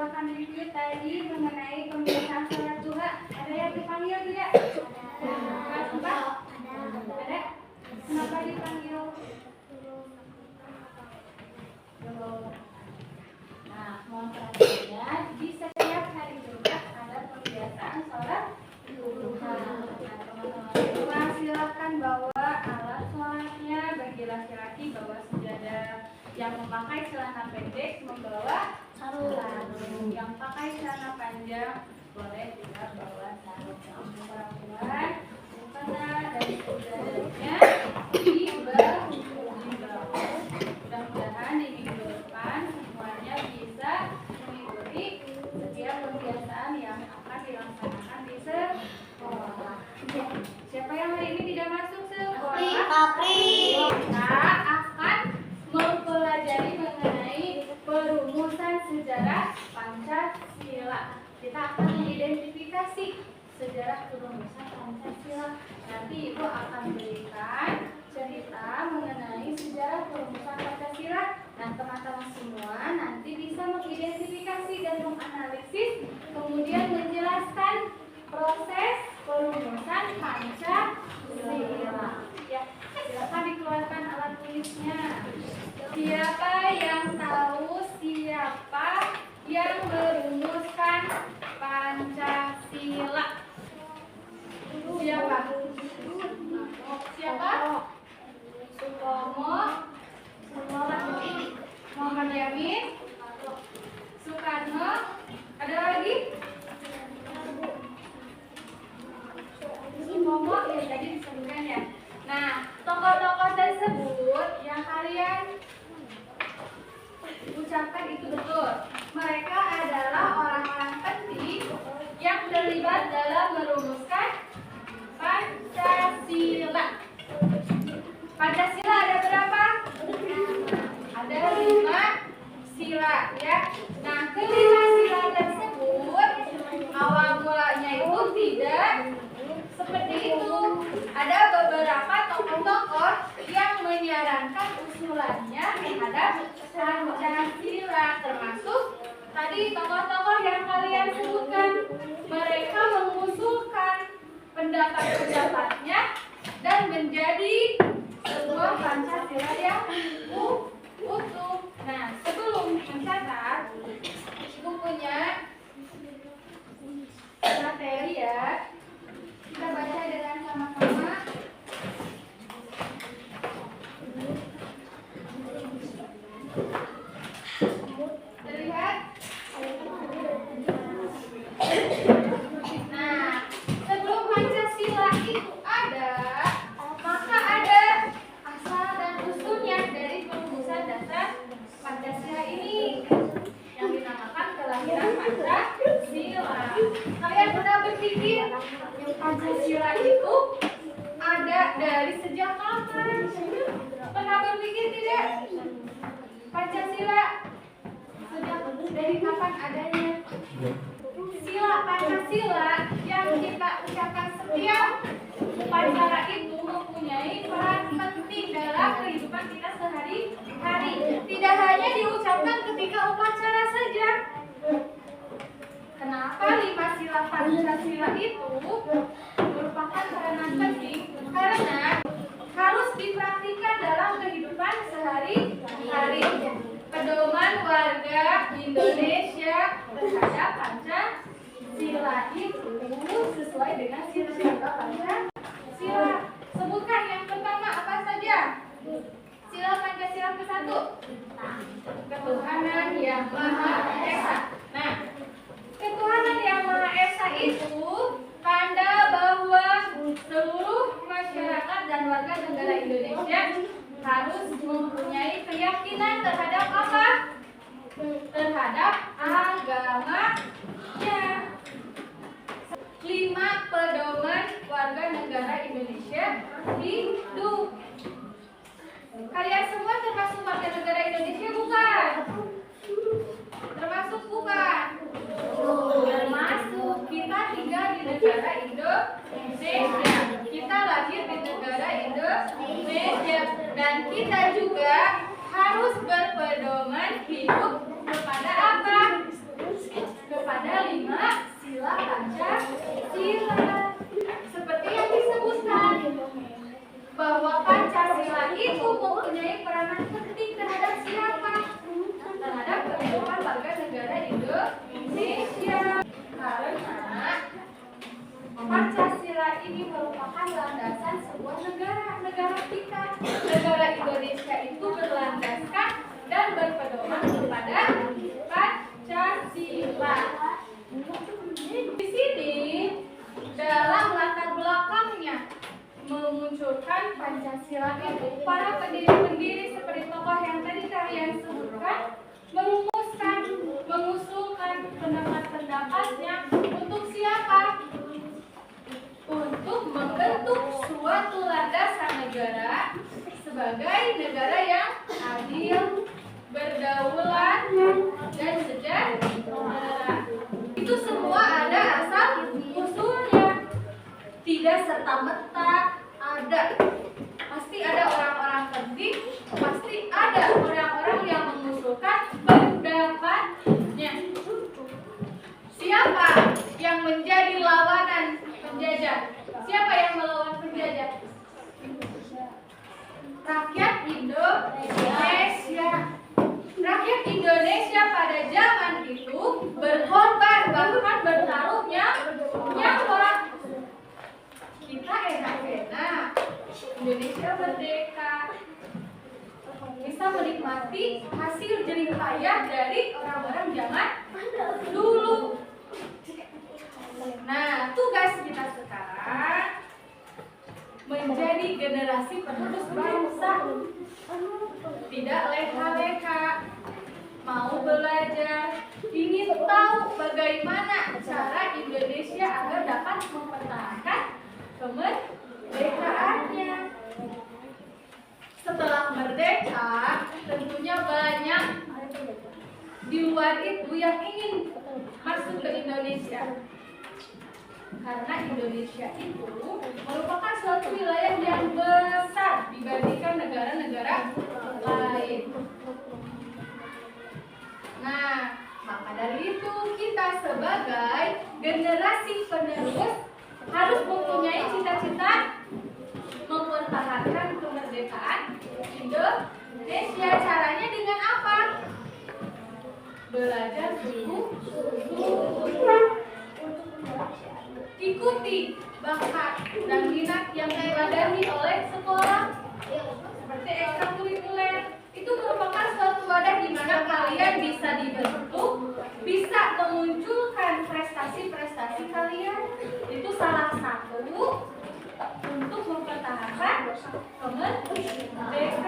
silakan review tadi mengenai pembahasan sholat duha. Ada yang dipanggil tidak? Ada. Ada? Kenapa dipanggil? Nah, mohon perhatiannya, di setiap hari Jumat ada pembiasaan sholat duha. Nah, teman-teman semua silakan bawa alat sholatnya. Bagi laki-laki bawa sejadah, yang memakai celana pendek membawa sarung, yang pakai celana panjang boleh juga bawa sarung. Perempuan mukena dan sejadahnya di bawah. Mudah-mudahan di minggu depan semuanya bisa mengikuti setiap pembiasaan yang akan dilaksanakan di sekolah. Siapa yang hari ini tidak masuk sekolah? Kita akan mempelajari mengenai perumusan sejarah Pancasila. Kita akan mengidentifikasi sejarah perumusan Pancasila. Nanti Ibu akan berikan cerita mengenai sejarah perumusan Pancasila. Nah, teman-teman semua nanti bisa mengidentifikasi dan menganalisis, kemudian menjelaskan proses perumusan Pancasila. Ya, silakan dikeluarkan alat tulisnya. Siapa yang tahu siapa yang merumuskan Pancasila? Siapa? Siapa? Sutomo, Muhammad Yamin, Soekarno, ada lagi? Sutomo ya tadi disebutkan ya. Nah, tokoh-tokoh tersebut yang kalian ucapkan itu betul. Mereka adalah orang-orang penting yang terlibat dalam merumuskan Pancasila. Pancasila ada berapa? Ada 5 sila ya. Nah, kelima sila tersebut awal mulanya itu tidak seperti itu. Ada beberapa tokoh-tokoh yang menyarankan usulannya terhadap Pancasila, termasuk tadi tokoh-tokoh yang kalian sebutkan. Mereka mengusulkan pendapat-pendapatnya dan menjadi sebuah Pancasila yang utuh. Nah, sebelum mencatat, Ibu punya materi ya. Kita baca dengan sama-sama. Terlihat? Nah, sebelum Pancasila itu ada, maka ada asal dan usulnya dari perumusan dasar Pancasila ini yang dinamakan kelahiran Pancasila. Kalian pernah berpikir Pancasila itu ada dari sejak kapan? Pernah berpikir tidak? Pancasila sejak dari kapan adanya? Sila Pancasila yang kita ucapkan setiap upacara itu mempunyai peran penting dalam kehidupan kita sehari-hari. Tidak hanya diucapkan ketika upacara saja. Kenapa 5 sila Pancasila itu merupakan peranan penting? Karena harus dipraktikkan dalam kehidupan sehari-hari. Pedoman warga Indonesia terhadap Pancasila itu sesuai dengan sila-sila Pancasila. Sebutkan yang pertama apa saja? Sila Pancasila ke-1. Ketuhanan yang Maha Esa. Nah, ketuhanan yang Maha Esa itu tanda bahwa seluruh masyarakat dan warga negara Indonesia harus mempunyai keyakinan terhadap apa? Terhadap agamanya. 5 pedoman warga negara Indonesia hidup. Kalian semua termasuk warga negara Indonesia bukan? Termasuk bukan? Termasuk. Kita tinggal di negara Indonesia. Kita lahir di negara Indonesia. Dan kita juga harus berpedoman hidup kepada apa? membentuk suatu landasan negara sebagai negara yang adil, berdaulat, dan sejahtera. Itu semua ada asal usulnya. Tidak serta-merta ada. Pasti ada orang-orang penting, pasti ada orang-orang yang mengusulkan pendapatnya. Siapa yang menjadi lawanan penjajah? Siapa yang melawan penjajah? Rakyat Indonesia. Rakyat Indonesia pada zaman itu berkorban, bahkan bertaruh nyawa. Kita enak-enak, Indonesia merdeka, bisa menikmati hasil jerih payah dari orang-orang zaman dulu. Nah, tugas kita sekarang menjadi generasi penerus bangsa. Tidak leha-leha, mau belajar, ingin tahu bagaimana cara Indonesia agar dapat mempertahankan kemerdekaannya. Setelah merdeka, tentunya banyak di luar itu yang ingin masuk ke Indonesia. Karena Indonesia itu merupakan suatu wilayah yang besar dibandingkan negara-negara lain. Nah, maka dari itu kita sebagai generasi penerus harus mempunyai cita-cita mempertahankan kemerdekaan Indonesia. Caranya dengan apa? Belajar sungguh-sungguh. Ikuti bakat dan minat yang dipelajari oleh sekolah seperti ekstrakurikuler. Itu merupakan suatu wadah di mana kalian bisa dibentuk, bisa memunculkan prestasi-prestasi kalian. Itu salah satu untuk mempertahankan kemerdekaan.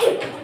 Thank you.